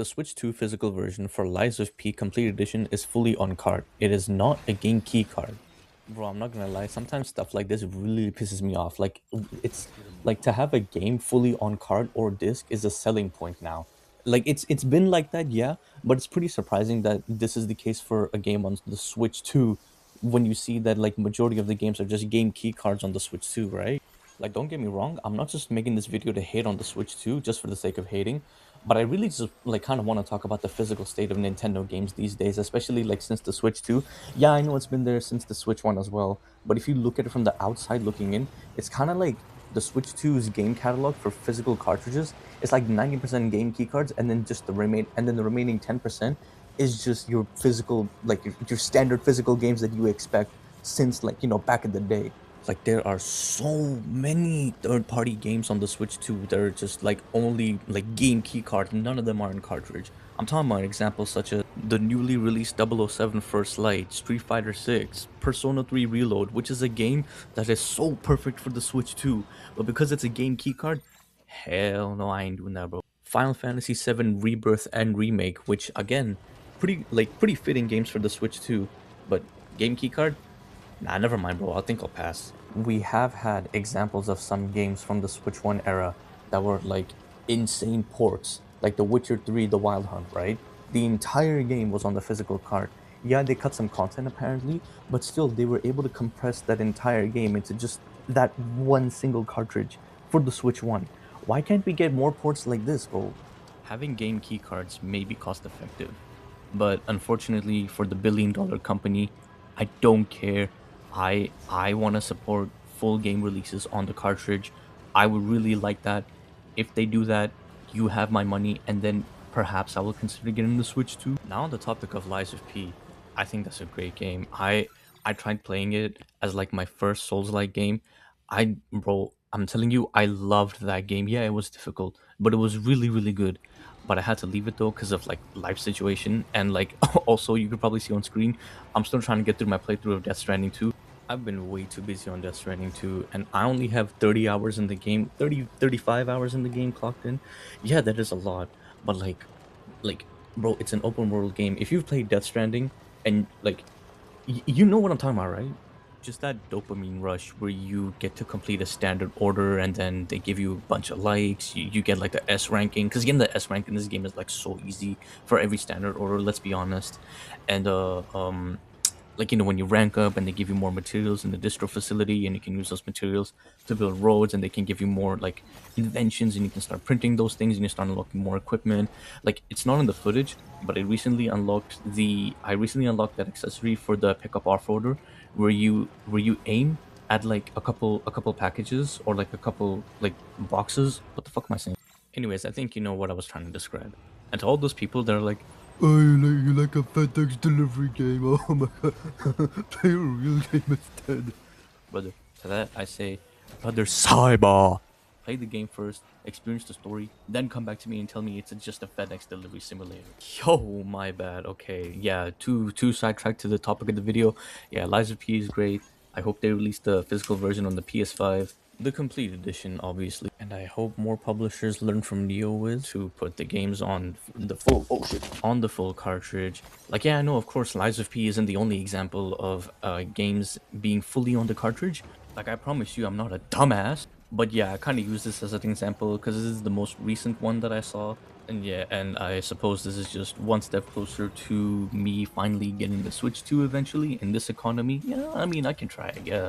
The Switch 2 physical version for Lies of P Complete Edition is fully on card. It is not a game key card. Bro, I'm not gonna lie, sometimes stuff like this really pisses me off. Like, it's like to have a game fully on card or disc is a selling point now. Like, it's been like that, yeah, but it's pretty surprising that this is the case for a game on the Switch 2 when you see that, like, majority of the games are just game key cards on the Switch 2, right? Like, don't get me wrong, I'm not just making this video to hate on the Switch 2 just for the sake of hating, but I really just like kind of want to talk about the physical state of Nintendo games these days, especially like since the Switch 2. Yeah, I know it's been there since the Switch 1 as well, but if you look at it from the outside looking in, it's kind of like the Switch 2's game catalog for physical cartridges. It's like 90% game key cards, and then just the remaining 10% is just your physical, like your standard physical games that you expect since, like, back in the day. Like, there are so many third-party games on the Switch 2 that are just like only like game key cards. None of them are in cartridge. I'm talking about examples such as the newly released 007 First Light, Street Fighter 6, Persona 3 Reload, which is a game that is so perfect for the Switch 2, but because it's a game key card, hell no, I ain't doing that, bro. Final Fantasy 7 Rebirth and Remake, which again, pretty fitting games for the Switch 2, but game key card? Nah, never mind, bro. I think I'll pass. We have had examples of some games from the Switch 1 era that were like insane ports, like The Witcher 3, The Wild Hunt, right? The entire game was on the physical card. Yeah, they cut some content apparently, but still, they were able to compress that entire game into just that one single cartridge for the Switch 1. Why can't we get more ports like this, bro? Having game key cards may be cost effective, but unfortunately for the billion-dollar company, I don't care. I want to support full game releases on the cartridge. I would really like that. If they do that, you have my money, and then perhaps I will consider getting the Switch too. Now on the topic of Lies of P, I think that's a great game. I tried playing it as like my first Souls-like game. Bro, I'm telling you, I loved that game. Yeah, it was difficult, but it was really good. But I had to leave it though because of like life situation, and like also you could probably see on screen, I'm still trying to get through my playthrough of Death Stranding 2. I've been way too busy on Death Stranding 2, and I only have 30 hours in the game, 35 hours in the game clocked in. Yeah, that is a lot, but like bro, it's an open world game. If you've played Death Stranding and like you know what I'm talking about, right? Just that dopamine rush where you get to complete a standard order and then they give you a bunch of likes. You get like the S ranking, because again, the S rank in this game is like so easy for every standard order. Let's be honest, and like, when you rank up and they give you more materials in the distro facility, and you can use those materials to build roads, and they can give you more like inventions, and you can start printing those things, and you start unlocking more equipment. Like, it's not in the footage, but I recently unlocked that accessory for the pickup off-roader, where you aim at like a couple packages, or like a couple like boxes. What the fuck am I saying? Anyways, I think you know what I was trying to describe. And to all those people that are like, "Oh, you like a FedEx delivery game? Oh my god, play a real game instead." Brother, to that I say, brother, cyber. Play the game first, experience the story, then come back to me and tell me it's just a FedEx delivery simulator. Yo, my bad. Okay, yeah, too sidetracked to the topic of the video. Yeah, Lies of P is great. I hope they release the physical version on the PS5, the complete edition, obviously. And I hope more publishers learn from NeoWiz to put the games on the full on the full cartridge. Like, yeah, I know, of course, Lies of P isn't the only example of games being fully on the cartridge. Like, I promise you, I'm not a dumbass. But yeah, I kind of use this as an example because this is the most recent one that I saw. And yeah, and I suppose this is just one step closer to me finally getting the Switch 2 eventually in this economy. Yeah, I mean, I can try, I guess.